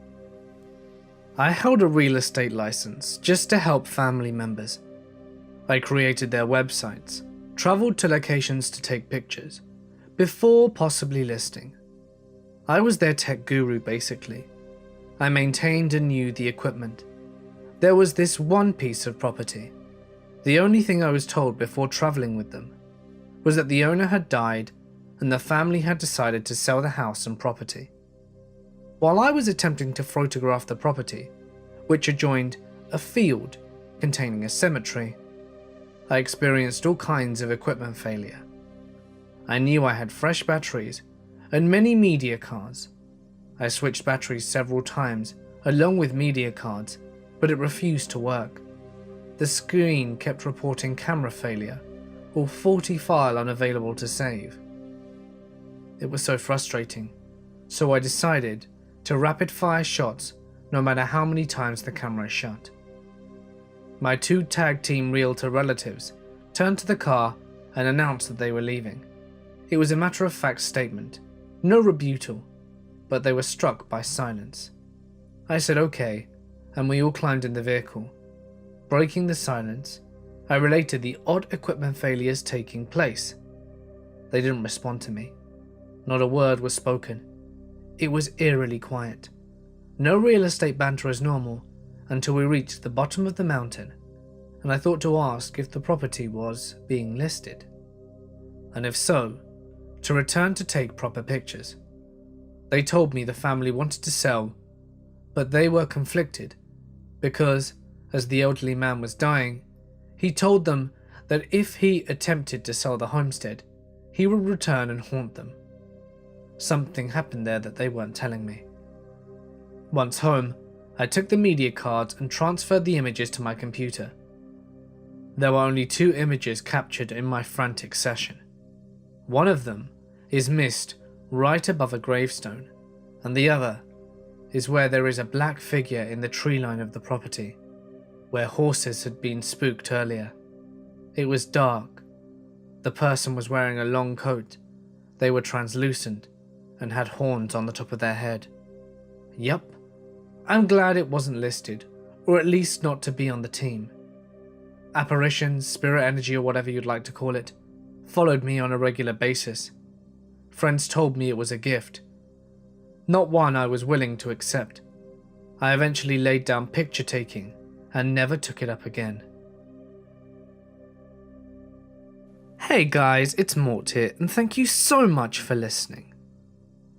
I held a real estate license just to help family members. I created their websites, traveled to locations to take pictures, before possibly listing. I was their tech guru basically. I maintained and knew the equipment. There was this one piece of property. The only thing I was told before traveling with them was that the owner had died and the family had decided to sell the house and property. While I was attempting to photograph the property, which adjoined a field containing a cemetery, I experienced all kinds of equipment failure. I knew I had fresh batteries and many media cards. I switched batteries several times along with media cards, but it refused to work. The screen kept reporting camera failure or faulty file unavailable to save. It was so frustrating, so I decided to rapid fire shots no matter how many times the camera shut. My two tag team realtor relatives turned to the car and announced that they were leaving. It was a matter-of-fact statement, no rebuttal, but they were struck by silence. I said okay, and we all climbed in the vehicle. Breaking the silence, I related the odd equipment failures taking place. They didn't respond to me. Not a word was spoken. It was eerily quiet. No real estate banter as normal until we reached the bottom of the mountain, and I thought to ask if the property was being listed, and if so, to return to take proper pictures. They told me the family wanted to sell, but they were conflicted because, as the elderly man was dying, he told them that if he attempted to sell the homestead, he would return and haunt them. Something happened there that they weren't telling me. Once home, I took the media cards and transferred the images to my computer. There were only 2 images captured in my frantic session. One of them is missed right above a gravestone, and the other is where there is a black figure in the tree line of the property, where horses had been spooked earlier. It was dark. The person was wearing a long coat. They were translucent and had horns on the top of their head. Yup, I'm glad it wasn't listed, or at least not to be on the team. Apparitions, spirit energy, or whatever you'd like to call it, followed me on a regular basis. Friends told me it was a gift, not one I was willing to accept. I eventually laid down picture taking and never took it up again. Hey guys, it's Mort here, and thank you so much for listening.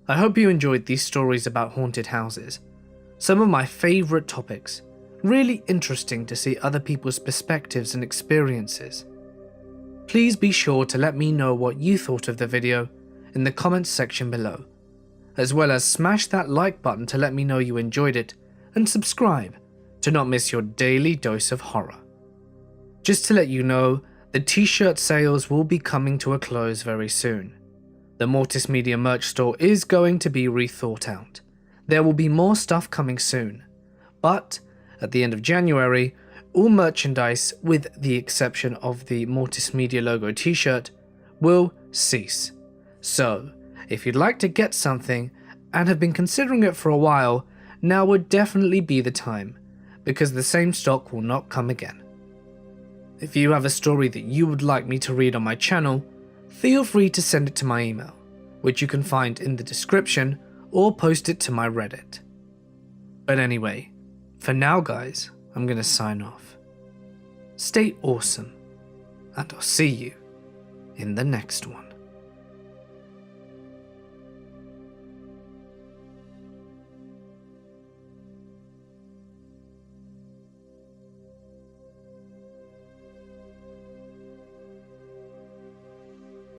I hope you enjoyed these stories about haunted houses. Some of my favourite topics. Really interesting to see other people's perspectives and experiences. Please be sure to let me know what you thought of the video in the comments section below, as well as smash that like button to let me know you enjoyed it, and subscribe to not miss your daily dose of horror. Just to let you know, the t-shirt sales will be coming to a close very soon. The Mortis Media merch store is going to be rethought out. There will be more stuff coming soon, but at the end of January, all merchandise, with the exception of the Mortis Media logo t-shirt, will cease. So, if you'd like to get something and have been considering it for a while, now would definitely be the time, because the same stock will not come again. If you have a story that you would like me to read on my channel, feel free to send it to my email, which you can find in the description, or post it to my Reddit. But anyway, for now guys, I'm gonna sign off. Stay awesome, and I'll see you in the next one.